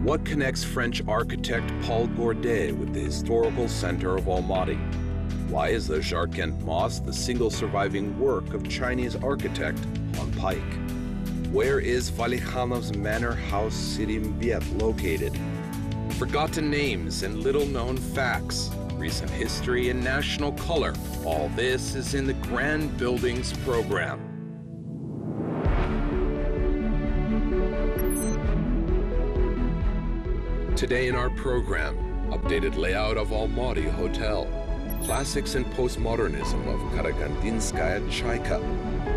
What connects French architect Paul Gourdet with the historical center of Almaty? Why is the Jarkent Mosque the single surviving work of Chinese architect Han Pike? Where is Valikhanov's manor house Sirimbiet located? Forgotten names and little-known facts, recent history and national color. All this is in the Grand Buildings program. Today in our program, updated layout of Almaty Hotel, classics and postmodernism of Karagandinskaya Chaika,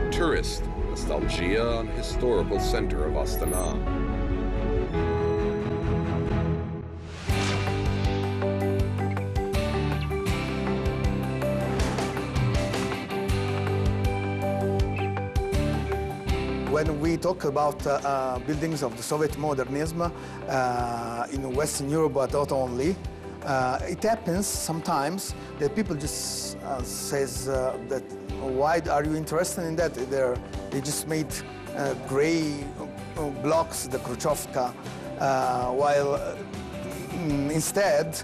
tourist, nostalgia on historical center of Astana. When we talk about buildings of the Soviet modernism in Western Europe, but not only, it happens sometimes that people just says that why are you interested in that? They just made gray blocks, the Khrushchevka, while instead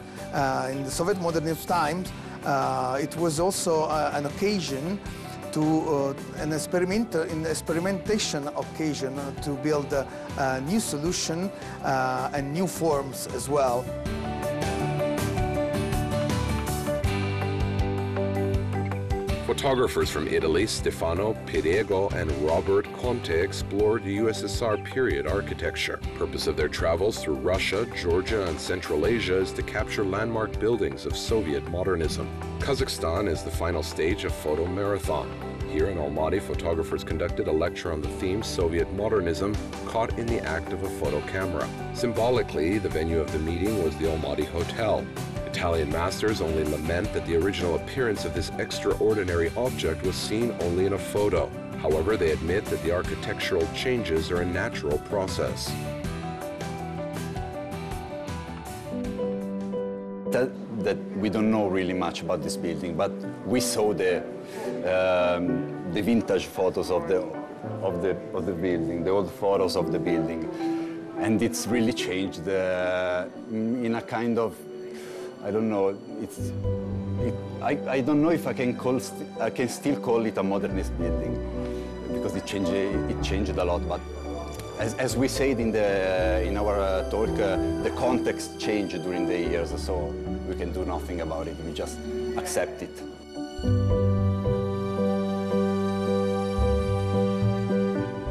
in the Soviet modernist times it was also an occasion to an experimentation occasion to build a new solution and new forms as well. Photographers from Italy, Stefano Perego and Robert Conte, explored USSR period architecture. Purpose of their travels through Russia, Georgia, and Central Asia is to capture landmark buildings of Soviet modernism. Kazakhstan is the final stage of photo marathon. Here in Almaty, photographers conducted a lecture on the theme Soviet modernism, caught in the act of a photo camera. Symbolically, the venue of the meeting was the Almaty Hotel. Italian masters only lament that the original appearance of this extraordinary object was seen only in a photo. However, they admit that the architectural changes are a natural process. That we don't know really much about this building, but we saw the vintage photos of the building, the old photos of the building, and it's really changed in a kind of, I don't know. I don't know if I can still call it a modernist building because it changed a lot. But as we said in our talk, the context changed during the years, so we can do nothing about it. We just accept it.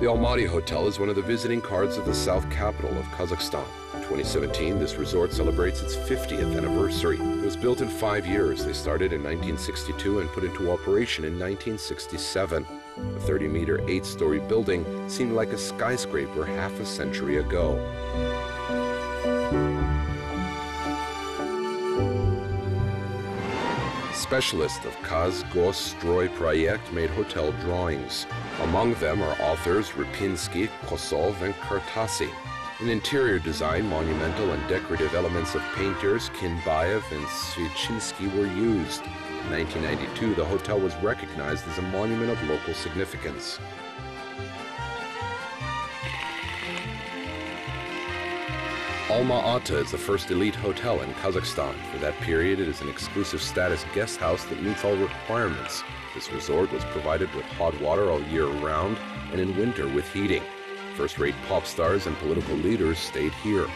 The Almaty Hotel is one of the visiting cards of the South capital of Kazakhstan. In 2017, this resort celebrates its 50th anniversary. It was built in 5 years. They started in 1962 and put into operation in 1967. The 30-meter, 8-story building seemed like a skyscraper half a century ago. Specialists of Kaz-Gos-Stroy Project made hotel drawings. Among them are authors Rupinsky, Kosov, and Kartasi. In interior design, monumental and decorative elements of painters Kinbayev and Svichinsky were used. In 1992, the hotel was recognized as a monument of local significance. Alma-Ata is the first elite hotel in Kazakhstan. For that period, it is an exclusive status guest house that meets all requirements. This resort was provided with hot water all year round and in winter with heating. First-rate pop stars and political leaders stayed here.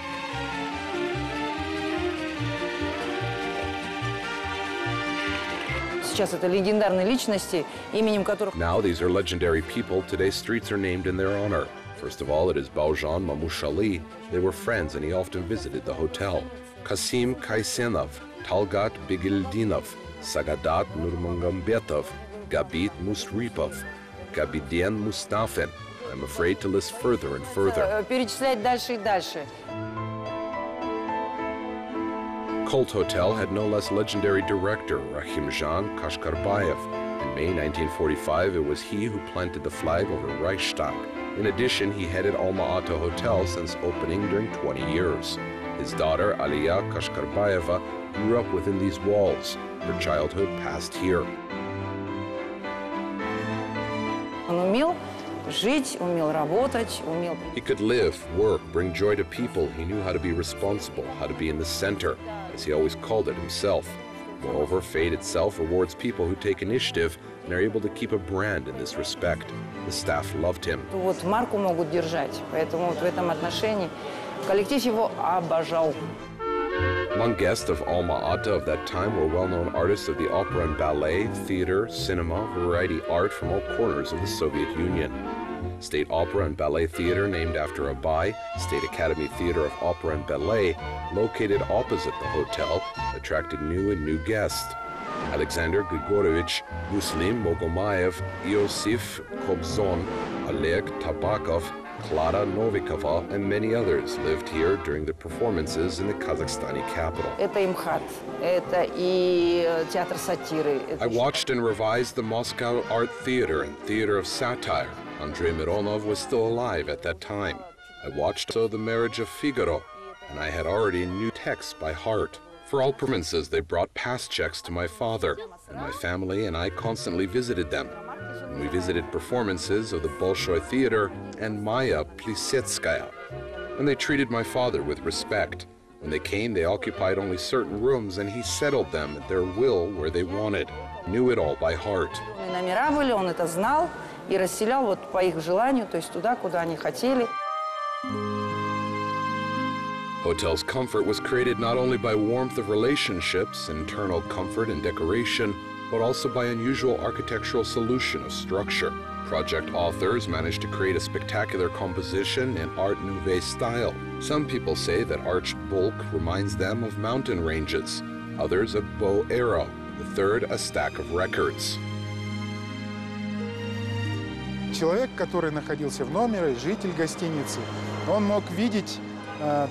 Now these are legendary people. Today's streets are named in their honor. First of all, it is Baujan Mamoushali. They were friends and he often visited the hotel. Kasim Kaisenov, Talgat Bigildinov, Sagadat Nurmagomedov, Gabit Musripov, Gabidien Mustafin. I'm afraid to list further and further. Colt Hotel had no less legendary director, Rahimjan Kashkarbayev. In May 1945, it was he who planted the flag over Reichstag. In addition, he headed Alma-Ata Hotel since opening during 20 years. His daughter, Aliya Kashkarbayeva, grew up within these walls. Her childhood passed here. жить, умел работать, умел... He could live, work, bring joy to people. He knew how to be responsible, how to be in the center, as he always called it himself. Moreover, fate itself rewards people who take initiative and are able to keep a brand in this respect. The staff loved him. Вот марку могут держать, поэтому вот в этом отношении коллектив его обожал. Among guests of Almaty of that time were well-known artists of the opera and ballet, theater, cinema, variety art from all corners of the Soviet Union. State Opera and Ballet Theater, named after Abay, State Academy Theater of Opera and Ballet, located opposite the hotel, attracted new guests. Alexander Grigorovich, Muslim Mogomayev, Iosif Kobzon, Oleg Tabakov, Klara Novikova, and many others lived here during the performances in the Kazakhstani capital. Это и МХАТ, это и театр сатиры. I watched and revised the Moscow Art Theater and Theater of Satire. Andrei Mironov was still alive at that time. I watched The Marriage of Figaro, and I had already knew texts by heart. For all performances, they brought past checks to my father, and my family and I constantly visited them. And we visited performances of the Bolshoi Theater and Maya Plisetskaya. And they treated my father with respect. When they came, they occupied only certain rooms, and he settled them at their will where they wanted. Knew it all by heart. Номера были, он это знал и расселял вот по их желанию, то есть туда, куда они хотели. Hotel's comfort was created not only by warmth of relationships, internal comfort and decoration, but also by unusual architectural solution of structure. Project authors managed to create a spectacular composition in Art Nouveau style. Some people say that arched bulk reminds them of mountain ranges, others a bow arrow, the third a stack of records. Человек, который находился в номере, житель гостиницы, он мог видеть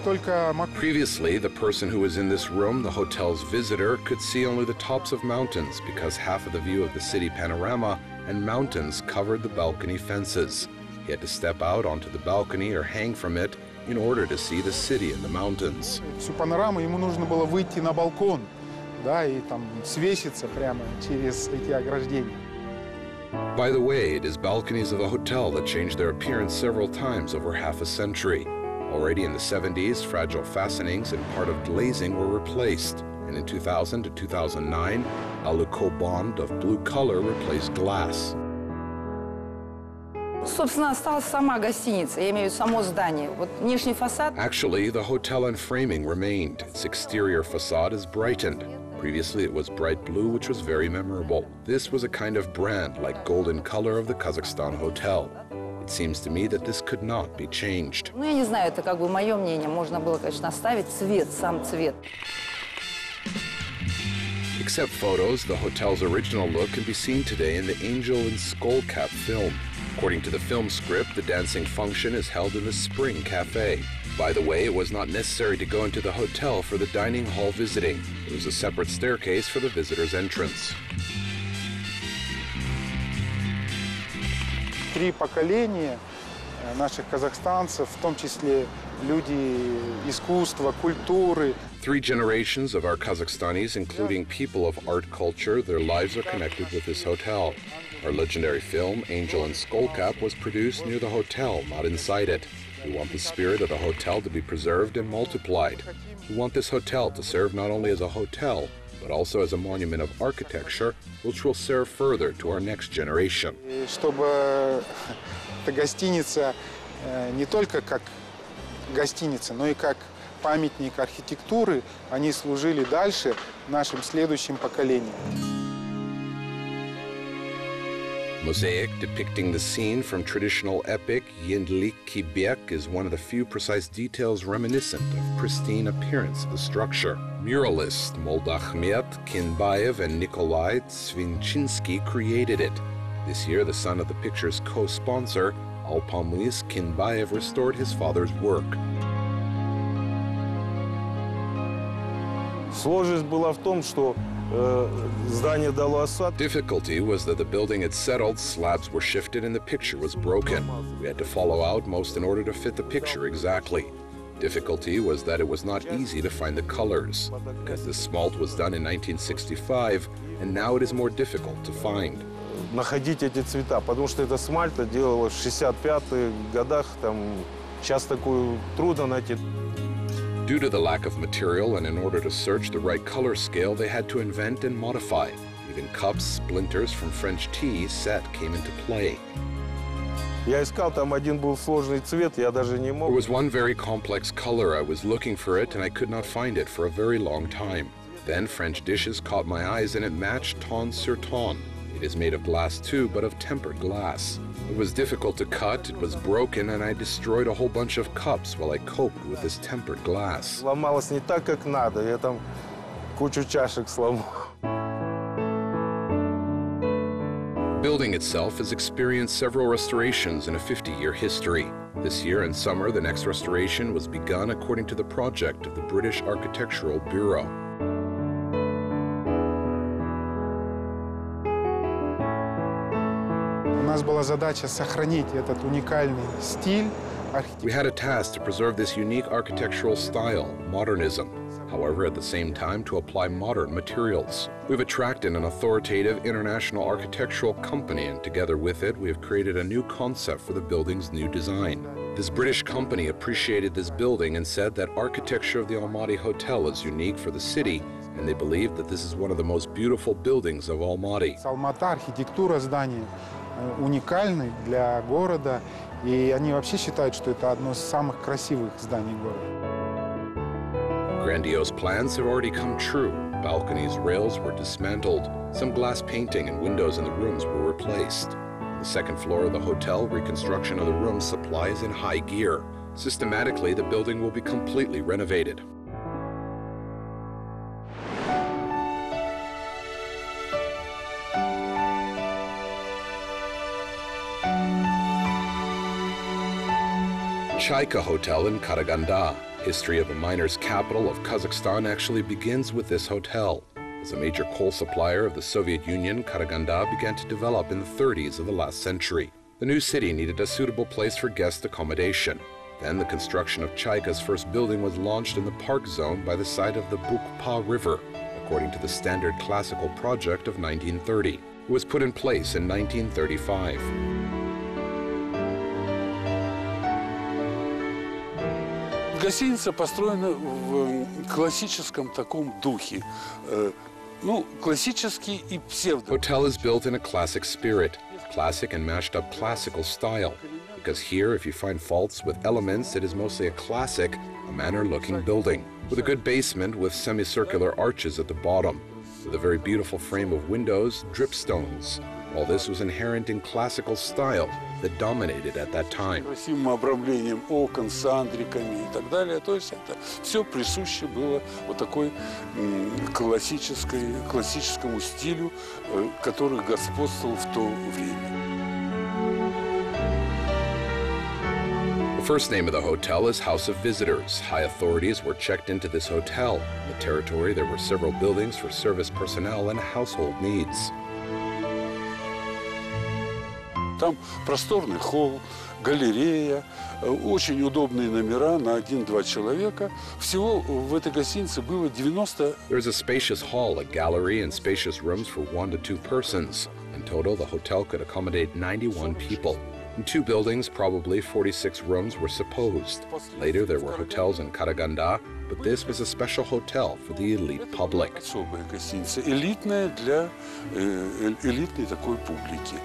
только... Previously, the person who was in this room, the hotel's visitor, could see only the tops of mountains because half of the view of the city panorama and mountains covered the balcony fences. He had to step out onto the balcony or hang from it in order to see the city and the mountains. Всю панораму ему нужно было выйти на балкон, да, и там свеситься прямо через эти ограждения. By the way, it is balconies of the hotel that changed their appearance several times over half a century. Already in the 70s, fragile fastenings and part of glazing were replaced. And in 2000 to 2009, aluco bond of blue color replaced glass. Собственно, осталась сама гостиница, я имею в виду само здание. Вот внешний фасад. Actually, the hotel and framing remained. Its exterior facade is brightened. Previously, it was bright blue, which was very memorable. This was a kind of brand, like golden color of the Kazakhstan hotel. It seems to me that this could not be changed. Ну, я не знаю, это как бы мое мнение. Можно было, конечно, оставить цвет, сам цвет. Except photos, the hotel's original look can be seen today in the Angel and Skullcap film. According to the film script, the dancing function is held in the Spring Cafe. By the way, it was not necessary to go into the hotel for the dining hall visiting. There was a separate staircase for the visitor's entrance. 3 поколения наших казахстанцев, в том числе люди искусства, культуры. 3 generations of our Kazakhstanis, including people of art culture, their lives are connected with this hotel. Our legendary film, Angel and Skullcap, was produced near the hotel, not inside it. We want the spirit of the hotel to be preserved and multiplied. We want this hotel to serve not only as a hotel, but also as a monument of architecture, which will serve further to our next generation. Чтобы эта гостиница не только как гостиница, но и как памятник архитектуры, они служили дальше нашим следующим поколениям. Mosaic depicting the scene from traditional epic Yendlik Jibek is one of the few precise details reminiscent of pristine appearance of the structure. Muralists Moldachmet, Kinbaev, and Nikolai Svinchinsky created it. This year, the son of the picture's co-sponsor, Alpamuis Kinbaev, restored his father's work. Сложность была в том, что здание дало осадку. Difficulty was that the building had settled, slabs were shifted, and the picture was broken. We had to follow out most in order to fit the picture exactly. Difficulty was that it was not easy to find the colors, because the smalt was done in 1965, and now it is more difficult to find. находить эти цвета, потому что это смальта делалось в 65-х годах, там сейчас такую трудно найти. Due to the lack of material and in order to search the right color scale, they had to invent and modify. Even cups, splinters from French tea set came into play. Я искал, там один был сложный цвет, я даже не мог. There was one very complex color. I was looking for it and I could not find it for a very long time. Then French dishes caught my eyes and it matched ton sur ton. It is made of glass too, but of tempered glass. It was difficult to cut, it was broken, and I destroyed a whole bunch of cups while I coped with this tempered glass. Сломалось не так, как надо, я там кучу чашек сломал. The building itself has experienced several restorations in a 50-year history. This year in summer, the next restoration was begun according to the project of the British Architectural Bureau. У нас была задача сохранить этот уникальный стиль We архитектуры. had a task to preserve this unique architectural style, modernism. However, at the same time, to apply modern materials. We've attracted an authoritative international architectural company, and together with it, we have created a new concept for the building's new design. This British company appreciated this building and said that architecture of the Almaty Hotel is unique for the city, and they believe that this is one of the most beautiful buildings of Almaty. Алмата, архитектура здания уникальны для города, и они вообще считают, что это одно из самых красивых зданий города. Grandiose plans have already come true. Balconies' rails were dismantled. Some glass painting and windows in the rooms were replaced. On the second floor of the hotel, reconstruction of the room supply is in high gear. Systematically, the building will be completely renovated. Chaika Hotel in Karaganda. History of a miner's capital of Kazakhstan actually begins with this hotel. As a major coal supplier of the Soviet Union, Karaganda began to develop in the 30s of the last century. The new city needed a suitable place for guest accommodation. Then the construction of Chaika's first building was launched in the park zone by the side of the Bukpa River, according to the standard classical project of 1930. It was put in place in 1935. Гостиница построена в классическом таком духе. Ну, классический и псевдо. Hotel is built in a classic spirit, classic and mashed up classical style. Because here, if you find faults with elements, it is mostly a classic, a manor-looking building, with a good basement with semicircular arches at the bottom, with a very beautiful frame of windows, dripstones. All this was inherent in classical style that dominated at that time. Красивым обрамлением окон, сандриками и так далее. То есть это все присуще было вот такой классическому стилю, который господствовал в то время. The first name of the hotel is House of Visitors. High authorities were checked into this hotel. In the territory, there were several buildings for service personnel and household needs. Там просторный холл, галерея, очень удобные номера на 1-2 человека. Всего в этой гостинице было 90. There's a spacious hall, a gallery, and spacious rooms for 1 to 2 persons. In total, the hotel could accommodate 91 people. In 2 buildings, probably 46 rooms were supposed. Later, there were hotels in Karaganda, but this was a special hotel for the elite public. Особая гостиница, элитная для элитной такой публики.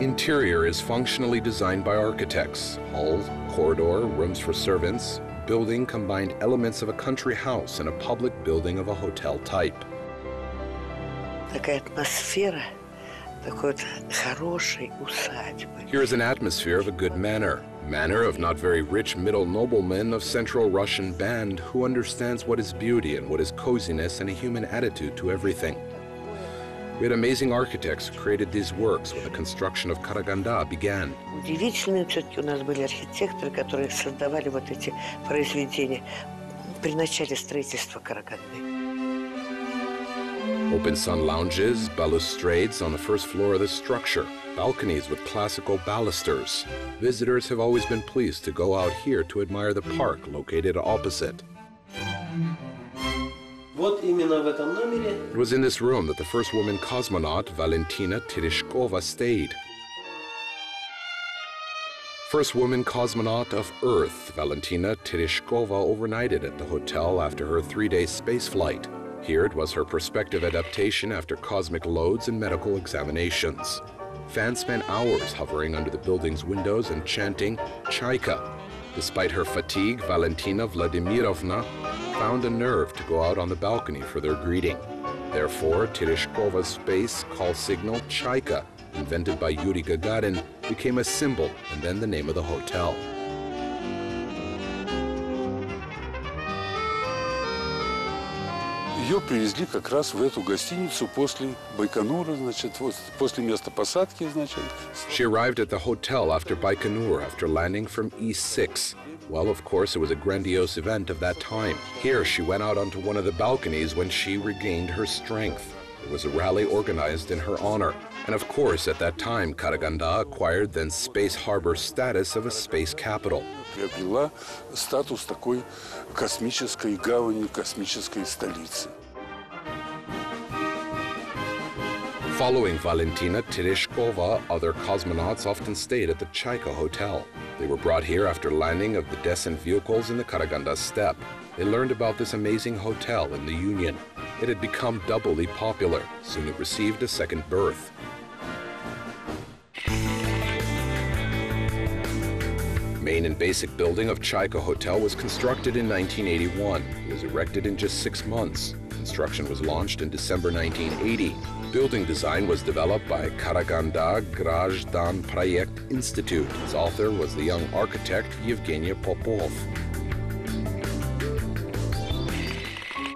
Interior is functionally designed by architects. Hall, corridor, rooms for servants. Building combined elements of a country house and a public building of a hotel type. Такая атмосфера, такой вот хорошей усадьбы. Here is an atmosphere of a good manor of not very rich middle noblemen of Central Russian band who understands what is beauty and what is coziness and a human attitude to everything. We had amazing architects who created these works when the construction of Karaganda began. Удивительные все-таки у нас были архитекторы, которые создавали вот эти произведения при начале строительства Караганды. Open sun lounges, balustrades on the first floor of the structure, balconies with classical balusters. Visitors have always been pleased to go out here to admire the park located opposite. It was in this room that the first woman cosmonaut, Valentina Tereshkova, stayed. First woman cosmonaut of Earth, Valentina Tereshkova, overnighted at the hotel after her 3-day space flight. Here it was her prospective adaptation after cosmic loads and medical examinations. Fans spent hours hovering under the building's windows and chanting Chaika. Despite her fatigue, Valentina Vladimirovna found a nerve to go out on the balcony for their greeting. Therefore, Tereshkova's space call signal Chaika, invented by Yuri Gagarin, became a symbol and then the name of the hotel. Ее привезли как раз в эту гостиницу после Байконура, значит, вот, после места посадки, значит. She arrived at the hotel after Baikonur, after landing from E6. Well, of course, it was a grandiose event of that time. Here, she went out onto one of the balconies when she regained her strength. It was a rally organized in her honor. And of course, at that time, Karaganda acquired then space harbor status of a space capital. Приобрела статус такой космической гавани, космической столицы. Following Valentina Tereshkova, other cosmonauts often stayed at the Chaika Hotel. They were brought here after landing of the descent vehicles in the Karaganda steppe. They learned about this amazing hotel in the Union. It had become doubly popular. Soon it received a second birth. Main and basic building of Chaika Hotel was constructed in 1981. It was erected in just 6 months. Construction was launched in December 1980. Building design was developed by Karaganda Grajdan Projekt Institute. Its author was the young architect Evgeny Popov.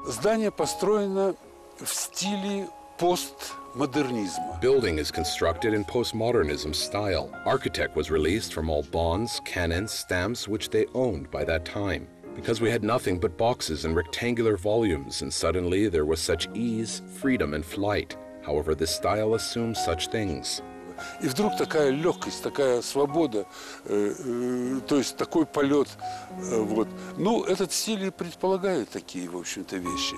Здание построено в стиле постмодернизма. Building is constructed in postmodernism style. Architect was released from all bonds, cannons, stamps which they owned by that time. Because we had nothing but boxes and rectangular volumes, and suddenly there was such ease, freedom, and flight. However, this style assumes such things. И вдруг такая легкость, такая свобода, то есть такой полет. Вот. Ну, этот стиль и предполагает такие, в общем-то, вещи.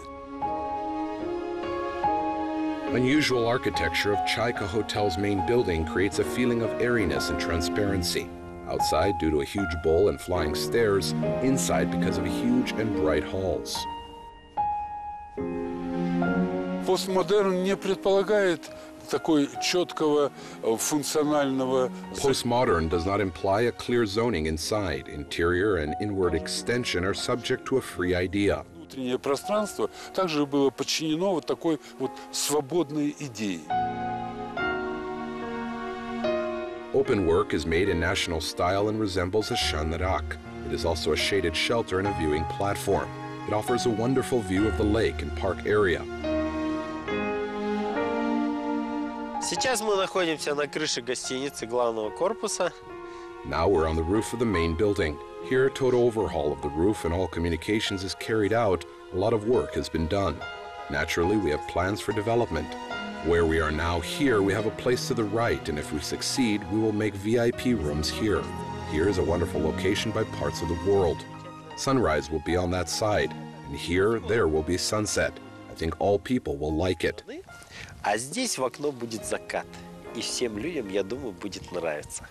Unusual architecture of Chaika Hotel's main building creates a feeling of airiness and transparency. Outside, due to a huge bowl and flying stairs. Inside, because of huge and bright halls. Постмодерн не предполагает такой четкого функционального. Postmodern does not imply a clear zoning inside. Interior and inward extension are subject to a free idea. Внутреннее пространство также было подчинено вот такой вот свободной идее. Open work is made in national style and resembles a shanrak. It is also a shaded shelter and a viewing platform. It offers a wonderful view of the lake and park area. Сейчас мы находимся на крыше гостиницы главного корпуса. Now we're on the roof of the main building. Here, a total overhaul of the roof and all communications is carried out. A lot of work has been done. Naturally, we have plans for development. Where we are now here, we have a place to the right, and if we succeed, we will make VIP rooms here. Here is a wonderful location by parts of the world. Sunrise will be on that side, and here, there will be sunset. I think all people will like it. А здесь в окно будет закат. И всем людям, я думаю, будет нравиться.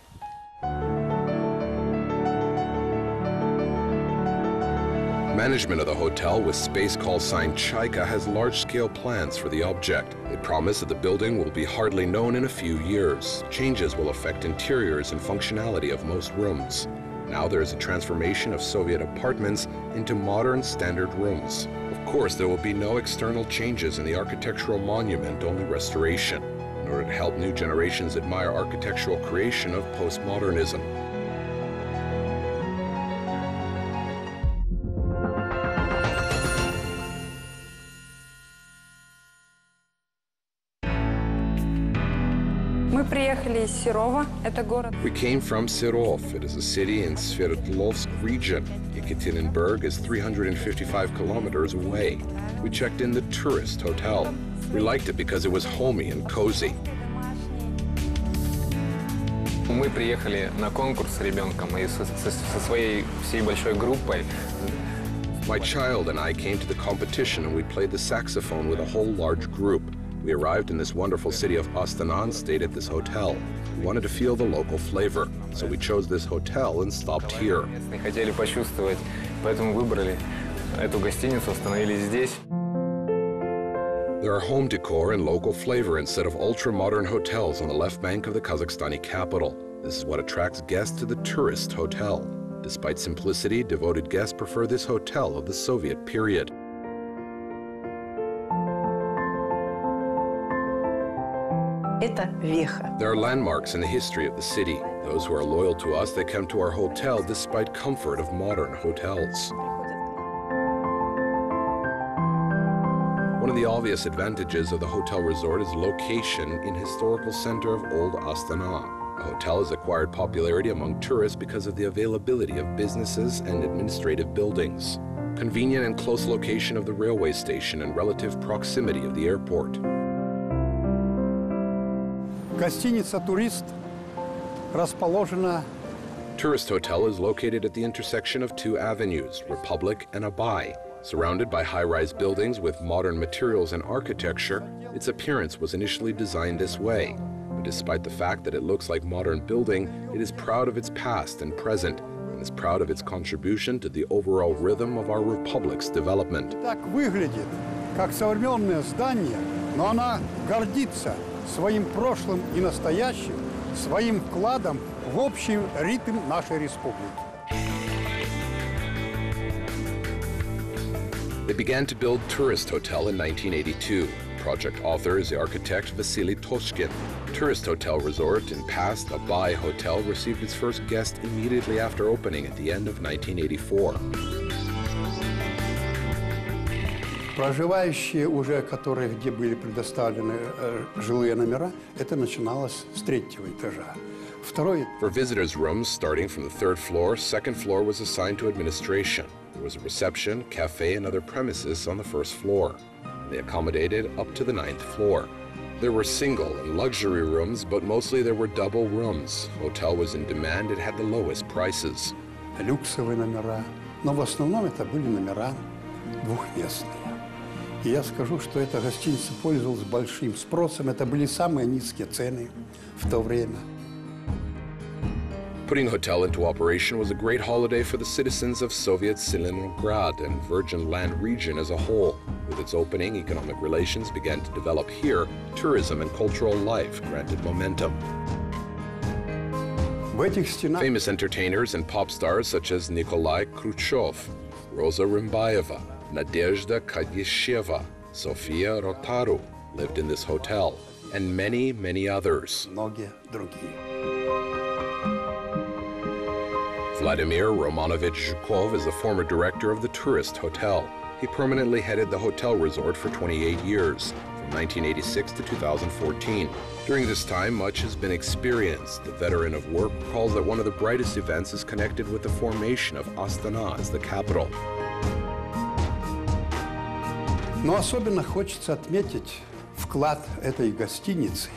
Management of the hotel with space call sign Chaika has large-scale plans for the object. They promise that the building will be hardly known in a few years. Changes will affect interiors and functionality of most rooms. Now there is a transformation of Soviet apartments into modern standard rooms. Of course, there will be no external changes in the architectural monument, only restoration, in order to help new generations admire architectural creation of postmodernism. We came from Serov. It is a city in Sverdlovsk region. Yekaterinburg is 355 kilometers away. We checked in the tourist hotel. We liked it because it was homey and cozy. Мы приехали на конкурс с ребенком и со своей всей большой группой. My child and I came to the competition and we played the saxophone with a whole large group. We arrived in this wonderful city of Astana and stayed at this hotel. We wanted to feel the local flavor, so we chose this hotel and stopped here. Хотели почувствовать, поэтому выбрали эту гостиницу, остановились здесь. There are home decor and local flavor instead of ultra-modern hotels on the left bank of the Kazakhstani capital. This is what attracts guests to the tourist hotel. Despite simplicity, devoted guests prefer this hotel of the Soviet period. Это веха. There are landmarks in the history of the city. Those who are loyal to us, they come to our hotel despite comfort of modern hotels. One of the obvious advantages of the hotel resort is location in historical center of Old Astana. The hotel has acquired popularity among tourists because of the availability of businesses and administrative buildings, convenient and close location of the railway station, and relative proximity of the airport. Гостиница «Турист» расположена. Tourist Hotel is located at the intersection of two avenues, Republic and Abai. Surrounded by high-rise buildings with modern materials and architecture, its appearance was initially designed this way. But despite the fact that it looks like modern building, it is proud of its past and present, and is proud of its contribution to the overall rhythm of our republic's development. Так выглядит, как современное здание, но она гордится своим прошлым и настоящим, своим вкладом в общий ритм нашей республики. They began to build Tourist Hotel in 1982. Project author is the architect Vasily Toshkin. Tourist Hotel Resort in past Abai Hotel received its first guest immediately after opening at the end of 1984. Проживающие уже, которые где были предоставлены жилые номера, это начиналось с 3-го этажа. Второй. For visitors' rooms starting from the 3rd floor, 2nd floor was assigned to administration. There was a reception, cafe, and other premises on the 1st floor. They accommodated up to the 9th floor. There were single and luxury rooms, but mostly there were double rooms. Hotel was in demand, it had the lowest prices. Люксовые номера, но в основном это были номера двухместные. И я скажу, что эта гостиница пользовалась большим спросом. Это были самые низкие цены в то время. Putting a hotel into operation was a great holiday for the citizens of Soviet Leningrad and Virgin Land region as a whole. With its opening, economic relations began to develop here. Tourism and cultural life granted momentum. Famous entertainers and pop stars such as Nikolai Khrushchev, Rosa Rimbayeva, Nadezhda Kadyasheva, Sofia Rotaru lived in this hotel, and many, many others. Многие другие. Vladimir Romanovich Zhukov is the former director of the Tourist Hotel. He permanently headed the hotel resort for 28 years, from 1986 to 2014. During this time, much has been experienced. The veteran of work recalls that one of the brightest events is connected with the formation of Astana as the capital. Но особенно хочется отметить вклад этой гостиницы.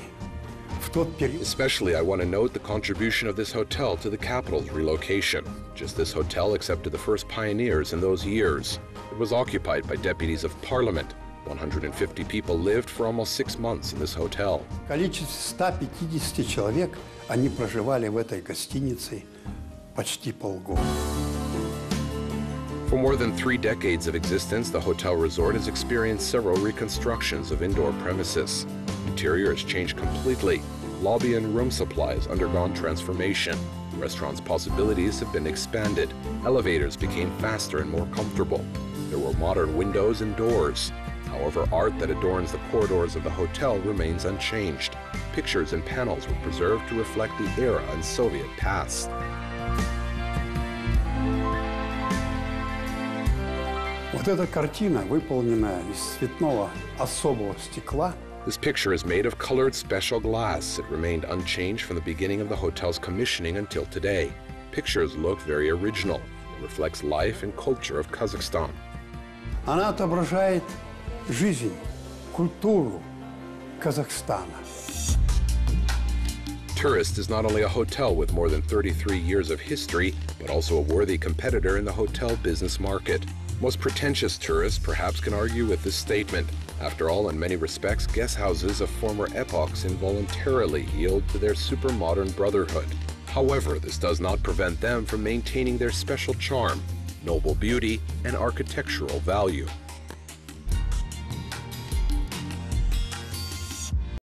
Especially, I want to note the contribution of this hotel to the capital's relocation. Just this hotel accepted the first pioneers in those years. It was occupied by deputies of parliament. 150 people lived for almost 6 months in this hotel. Количество 150 человек, они проживали в этой гостинице почти полгода. For more than 3 decades of existence, the hotel resort has experienced several reconstructions of indoor premises. Interior has changed completely. Lobby and room supply has undergone transformation. The restaurant's possibilities have been expanded. Elevators became faster and more comfortable. There were modern windows and doors. However, art that adorns the corridors of the hotel remains unchanged. Pictures and panels were preserved to reflect the era and Soviet past. Вот эта картина, выполненная из цветного особого стекла. This picture is made of colored special glass. It remained unchanged from the beginning of the hotel's commissioning until today. Pictures look very original. It reflects life and culture of Kazakhstan. Она отображает жизнь, культуру Казахстана. Tourist is not only a hotel with more than 33 years of history, but also a worthy competitor in the hotel business market. Most pretentious tourists perhaps can argue with this statement. After all, in many respects, guest houses of former epochs involuntarily yield to their super-modern brotherhood. However, this does not prevent them from maintaining their special charm, noble beauty, and architectural value.